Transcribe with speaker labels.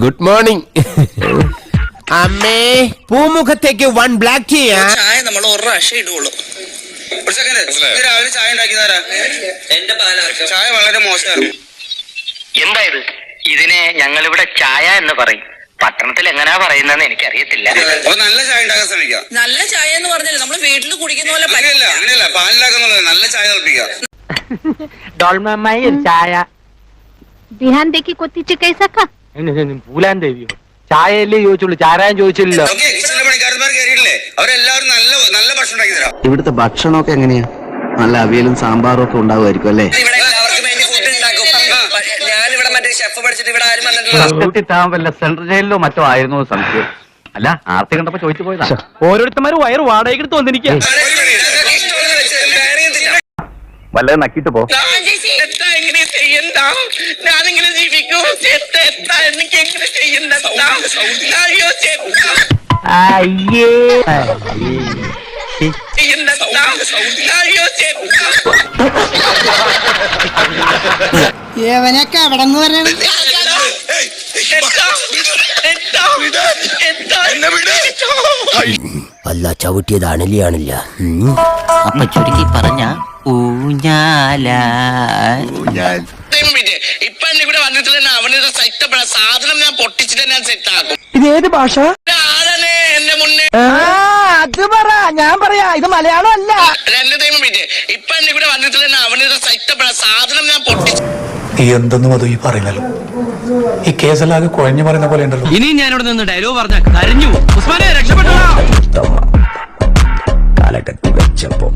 Speaker 1: Good morning. അമ്മേ, പൂമുഖത്തേക്ക് 1 black ടീയാ.
Speaker 2: ചായ നമ്മൾ ഒരു പ്രാവശ്യം ഇടുള്ളൂ. രാവിലെ ചായ ഉണ്ടാക്കിയതാരാ? എന്റെ പാലാ. ചായ വളരെ മോശമായിരുന്നു.
Speaker 3: എന്തായത്? ഇതിനെ ഞങ്ങളിവിടെ ചായ എന്ന് പറയും. പട്ടണത്തിൽ എങ്ങനെയാ പറയുന്നതെന്ന് എനിക്കറിയത്തില്ല.
Speaker 2: അപ്പൊ നല്ല ചായ ഉണ്ടാക്കാൻ ശ്രമിക്കാം.
Speaker 4: നല്ല ചായ എന്ന് പറഞ്ഞാൽ നമ്മൾ വീട്ടിൽ കുടിക്കുന്ന പോലെ
Speaker 2: അങ്ങനെയല്ല, പാലുണ്ടാക്കുന്നുള്ളത് നല്ല ചായ തിളപ്പിക്കുക.
Speaker 3: ചായ
Speaker 5: ध्यान देखी कोती कैसा का
Speaker 3: പൂലാൻ ദേവിയോ? ചായയല്ലേ ചോദിച്ചുള്ളൂ, ചാരായം ചോദിച്ചില്ലല്ലോ.
Speaker 2: കിച്ചണിലെ പണിക്കാരന്മാർ കയറിയില്ലേ, അവരെല്ലാവരും നല്ല നല്ല ഭക്ഷണം ഉണ്ടാക്കി തരാം.
Speaker 6: ഇവിടുത്തെ ഭക്ഷണമൊക്കെ എങ്ങനെയാ? നല്ല അവിയലും സാമ്പാറും ഒക്കെ ഉണ്ടാവുമായിരിക്കും അല്ലേ?
Speaker 2: ഇവിടെ എല്ലാവർക്കും വേണ്ടി ഫുഡ് ഉണ്ടാക്കും. ഞാനിവിടെ മറ്റേ ഷെഫ് പഠിച്ചിട്ട് ഇവിടെ ആരും വന്നിട്ടില്ല.
Speaker 3: സെൻട്രൽ ജയിലിലോ മറ്റോ ആയിരുന്നു സംശയം. അല്ല, ആർത്തി കണ്ടപ്പോ ചോദിച്ചു പോയതാ. ഓരോരുത്തന്മാരും വയറ് വാടകയ്ക്ക് എടുത്ത് വന്നിരിക്കുക. വല്ലതും നക്കിട്ട് പോ.
Speaker 4: എങ്ങനെ ചെയ്യണ്ട, ഞാനിങ്ങനെ ജീവിക്കൂ. എനിക്ക് എങ്ങനെ ചെയ്യണ്ട? അയ്യോ
Speaker 3: അയ്യേ
Speaker 4: ചെയ്യണ്ട. അയ്യോ
Speaker 7: ഏവനൊക്കെ എവിടെന്ന് പറയണ
Speaker 1: അല്ല, ചവിട്ടിയത് അണലിയാണില്ല.
Speaker 3: അപ്പൊ ചുരുക്കി പറഞ്ഞ ഊഞ്ഞാല.
Speaker 4: ഇപ്പൊ ഇവിടെ വന്നിട്ടില്ല. അവനൊരു സെറ്റപ്പ സാധനം ഞാൻ പൊട്ടിച്ചിട്ട് ഞാൻ സെറ്റ് ആക്കും.
Speaker 7: ഇത് ഏത് ഭാഷ?
Speaker 4: ആരാണ് എന്റെ മുന്നേ?
Speaker 7: അത് പറ, ഞാൻ പറയാ. ഇത് മലയാളം അല്ല.
Speaker 4: രണ്ട് ടൈം ഇപ്പൊ ഇവിടെ വന്നിട്ടില്ല. അവനൊരു സെറ്റപ്പ സാധനം ഞാൻ പൊട്ടിച്ചു.
Speaker 8: ഈ എന്തെന്നും അത് ഈ പറയുന്നല്ലോ, ഈ കേസല്ലാതെ കുഴഞ്ഞു പറയുന്ന പോലെ ഉണ്ടല്ലോ.
Speaker 3: ഇനി ഞാനിവിടെ നിന്ന് ഡയലോഗ് പറഞ്ഞ കരഞ്ഞു. ഉസ്മാനെ രക്ഷപ്പെട്ടോ.
Speaker 1: കാലകത്തി വെച്ചപ്പോ